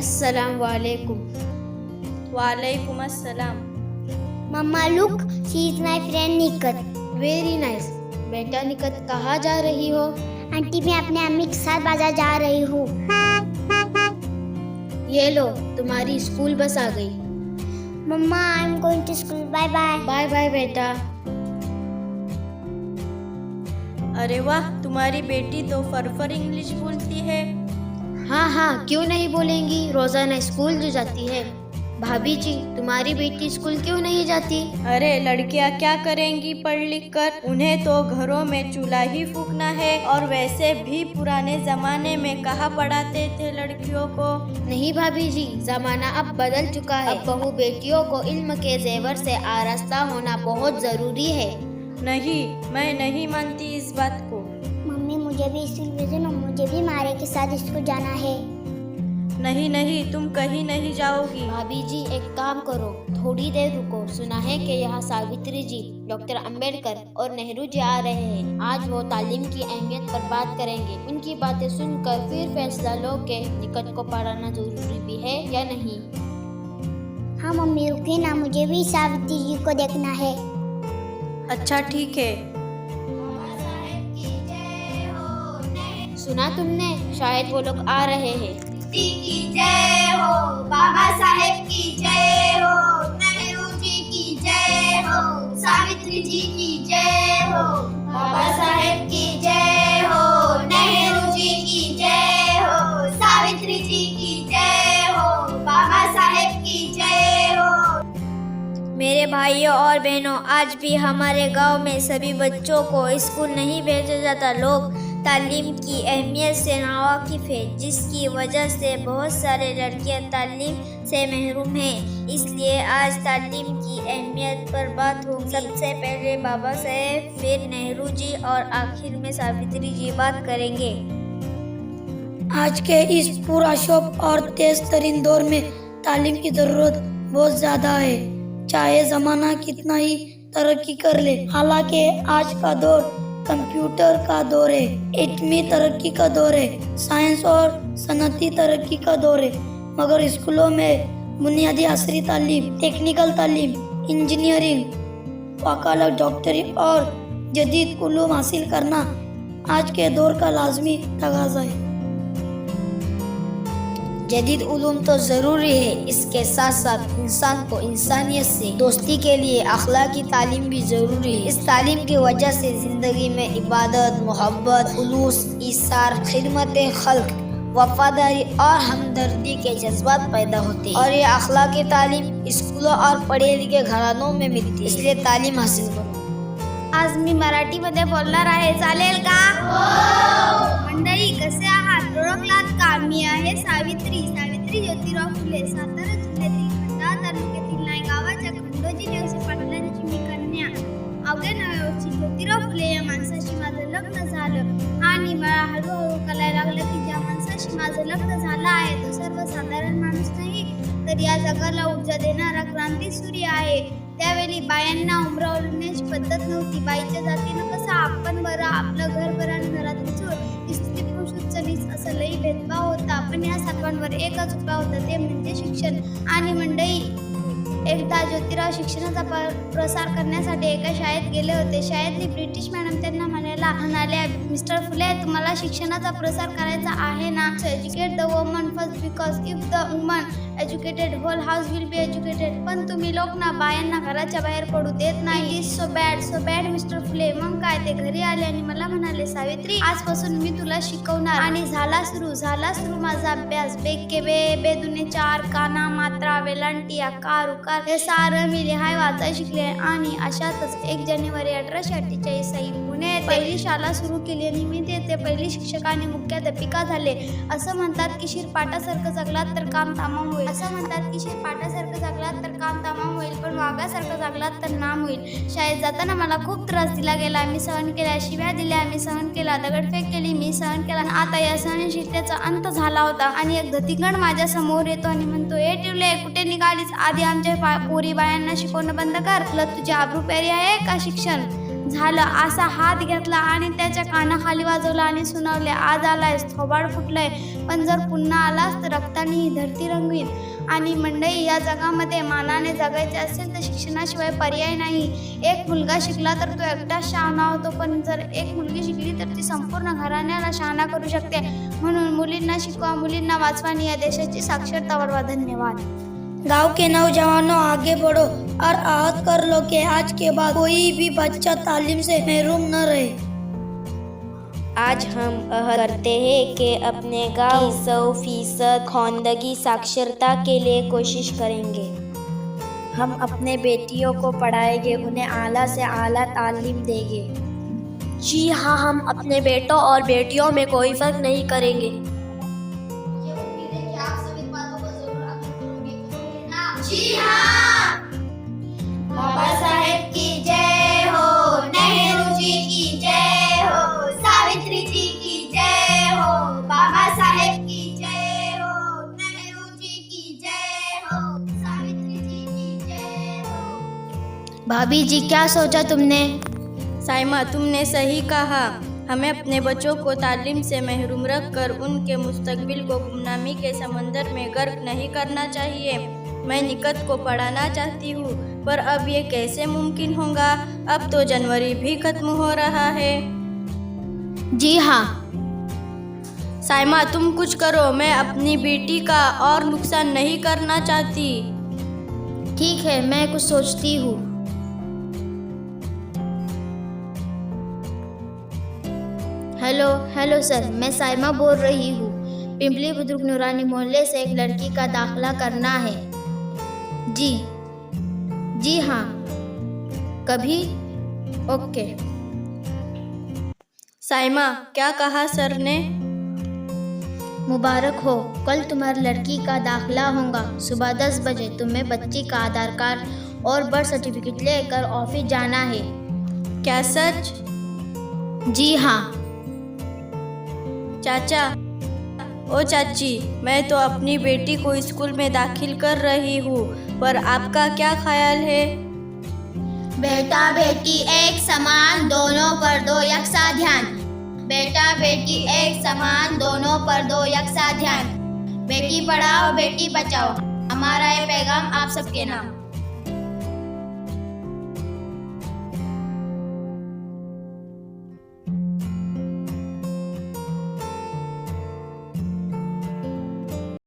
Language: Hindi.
अस्सलाम वालेकुम। वालेकुम अस्सलाम। मम्मा look, she is my friend Nikhat. Very nice. बेटा निकत कहाँ जा रही हो? आंटी मैं अपने अम्मी के साथ बाजार जा रही हूँ। ये लो तुम्हारी स्कूल बस आ गई। मम्मा I am going to school, bye bye. Bye bye बेटा। अरे वाह, तुम्हारी बेटी तो फरफर इंग्लिश बोलती है। हाँ, क्यों नहीं बोलेंगी, रोजाना स्कूल जो जाती है। भाभी जी तुम्हारी बेटी स्कूल क्यों नहीं जाती? अरे लड़कियां क्या करेंगी पढ़ लिख कर, उन्हें तो घरों में चूल्हा ही फूकना है। और वैसे भी पुराने जमाने में कहाँ पढ़ाते थे लड़कियों को। नहीं भाभी जी, जमाना अब बदल चुका है। अब बहू बेटियों को इल्म के जेवर से आरास्ता होना बहुत जरूरी है। नहीं, मैं नहीं मानती इस बात को। मम्मी मुझे भी स्कूल भेजो ना, मुझे भी मारे के साथ स्कूल जाना है। नहीं, तुम कहीं नहीं जाओगी। भाभी जी एक काम करो, थोड़ी देर रुको। सुना है कि यहाँ सावित्री जी, डॉक्टर अंबेडकर और नेहरू जी आ रहे हैं। आज वो तालीम की अहमियत पर बात करेंगे। उनकी बातें सुनकर फिर फैसला लो कि निकट को पढ़ाना जरूरी भी है या नहीं। हाँ मम्मी रुकिए ना, मुझे भी सावित्री जी को देखना है। अच्छा ठीक है। सुना तुमने, शायद वो लोग आ रहे हैं। की जय हो, बाबा साहेब की जय हो, नेहरू जी की जय हो, सावित्री जी की जय हो। बाबा साहेब की जय हो, नेहरू जी की जय हो, सावित्री जी की जय हो, बाबा साहेब की जय हो। मेरे भाइयों और बहनों, आज भी हमारे गांव में सभी बच्चों को स्कूल नहीं भेजा जाता। लोग तालीम की अहमियत से नावाकिफ है, जिसकी वजह से बहुत सारे लड़कियां तालीम से महरूम हैं। इसलिए आज तालीम की अहमियत पर बात होगी। सबसे पहले बाबा साहेब, फिर नेहरू जी और आखिर में सावित्री जी बात करेंगे। आज के इस पूरा शौक और तेज तरीन दौर में तालीम की जरूरत बहुत ज्यादा है, चाहे जमाना कितना ही तरक्की कर ले। हालांकि आज का दौर कंप्यूटर का दौर है, एटमी तरक्की का दौर है, साइंस और सनती तरक्की का दौर है, मगर स्कूलों में बुनियादी असरी तालीम, टेक्निकल तालीम, इंजीनियरिंग, वकालत, डॉक्टरी और जदीद उलूम हासिल करना आज के दौर का लाजमी तकाज़ा है। जदीद उलूम तो जरूरी है, इसके साथ साथ इंसान को इंसानियत से दोस्ती के लिए अखलाकी तालीम भी जरूरी है। इस तालीम की वजह से जिंदगी में इबादत, मोहब्बत, खुलूस, ईसार, खिदमत खल्क, वफादारी और हमदर्दी के जज्बात पैदा होते हैं। और ये अखलाकी तालीम स्कूलों और पढ़े लिखे घरानों में मिलती है, इसलिए तालीम हासिल करो। आज मी मराठीमध्ये बोलणार आहे, चालेल का? मंडळी कसे आहात? ओळखलात का? मी आहे सावित्री ज्योतिराव फुले, सातारा जिल्ह्यातील खंडाळा तालुक्यातील नाय गावाच्या खंडोजी नेवसी पाटलांची मी कन्या। अवघ्या 9 वर्षी ज्योतिराव फुले या माणसाशी माझं लग्न झालं आणि मला हळूहळू कळायला लागलं की ज्या माणसाशी माझं लग्न झालं आहे तो सर्वसाधारण माणूस नाही, तर या जगाला ऊर्जा देणारा क्रांती सूर्य आहे। त्यावेळी बायांना उमरा ओढण्याची पद्धत नव्हती। बाईच्या जातीनं कसं आपण बरं, आपलं घर बरं आणि घरातली चोर, स्त्री पुरुष उच्च नीच असं लई भेदभाव होता। पण या सर्वांवर एकच उपाय होता, ते म्हणजे शिक्षण। आणि मंडळी एकदा ज्योतिराव शिक्षणाचा प्रसार करण्यासाठी एका शाळेत गेले होते। शाळेतली ब्रिटिश मॅडम त्यांना म्हणाल्या, मिस्टर फुले तुम्हाला शिक्षणाचा प्रसार करायचा आहे ना? Educate the woman first, because if the woman educated whole house will be educated. पण तुम्ही लोक ना बायांना घराच्या बाहेर पडू देत नाही। It is so bad mister Phule. मग काय, ते घरी आले आणि मला म्हणाले, सावित्री आजपासून मी तुला शिकवणार। आणि झाला सुरू माझा अभ्यास। बेके बे, बेदुने चार, काना, मात्रा, वेलांटी, आकार, उकार हे सारं मी लिहाय वाचाय शिकले। आणि अशातच 1 जानेवारी 1848 साली पुण्यात पहिली शाळा सुरू केली आणि मी ते पहिली शिक्षक आणि मुख्याध्यापिका झाले। असं म्हणतात की शिरपाटासारखं जगलात तर काम तमाम होईल, पण वाघासारखं जगलात तर नाम होईल। शाळेत जाताना मला खूप त्रास दिला गेला, मी सहन केला, शिव्या दिल्या मी सहन केला, दगडफेक केली मी सहन केला। आता या सहनशीलतेचा अंत झाला होता आणि एक धतिगण माझ्या समोर येतो आणि म्हणतो, ए टिवले कुठे निघालीस? आधी आमच्या पोरी बायांना शिकवणं बंद कर, तुला तुझी आबरू प्यारी आहे का शिक्षण? झालं असा हात घेतला आणि त्याच्या कानाखाली वाजवला आणि सुनावले, आज आलायस, थोबाड फुटलंय, पण जर पुन्हा आलास तर रक्ताने ही धरती रंगवीन. आणि मंडळी, या जगामध्ये मानाने जगायचे असेल तर शिक्षणाशिवाय पर्याय नाही. एक मुलगा शिकला तर तो एकटाच शहाणा होतो, पण जर एक मुलगी शिकली तर ती संपूर्ण घराण्याला शहाणा करू शकते. म्हणून मुलींना शिकवा, मुलींना वाचवा आणि या देशाची साक्षरता वाढवा. धन्यवाद. गांव के नौजवानों, आगे बढ़ो और आहद कर लो कि आज के बाद कोई भी बच्चा तालीम से महरूम न रहे. आज हम अहद करते हैं कि अपने गांव की 100% खवानदगी साक्षरता के लिए कोशिश करेंगे. हम अपने बेटियों को पढ़ाएंगे, उन्हें आला से आला तालीम देंगे. जी हाँ, हम अपने बेटों और बेटियों में कोई फर्क नहीं करेंगे. जी हाँ. बाबा साहेब की जय हो, नेहरू जी की जय हो, सावित्री जी की जय हो, बाबा साहेब की जय हो, नेहरू जी की जय हो, सावित्री जी की जय हो. भाभी जी, क्या सोचा तुमने? साइमा, तुमने सही कहा. हमें अपने बच्चों को तालीम से महरूम रखकर उनके मुस्तकबिल को गुमनामी के समंदर में गर्क नहीं करना चाहिए. मैं निकत को पढ़ाना चाहती हूँ, पर अब ये कैसे मुमकिन होगा? अब तो जनवरी भी खत्म हो रहा है. जी हाँ. साइमा, तुम कुछ करो. मैं अपनी बेटी का और नुकसान नहीं करना चाहती. ठीक है, मैं कुछ सोचती हूँ. हेलो सर, मैं साइमा बोल रही हूँ. पिंपली बुजुर्ग नूरानी मोहल्ले से एक लड़की का दाखिला करना है. जी हाँ. कभी? ओके. साइमा, क्या कहा सर ने? मुबारक हो, कल तुम्हारी लड़की का दाखिला होगा. सुबह 10 बजे तुम्हें बच्ची का आधार कार्ड और बर्थ सर्टिफिकेट लेकर ऑफिस जाना है. क्या सच? जी हाँ. चाचा, ओ चाची, मैं तो अपनी बेटी को स्कूल में दाखिल कर रही हूँ, पर आपका क्या ख्याल है? बेटा बेटी एक समान, दोनों पर दो यकसा ध्यान. बेटा बेटी एक समान, दोनों पर दो यकसा ध्यान. बेटी पढ़ाओ, बेटी बचाओ. हमारा ये पैगाम आप सबके नाम.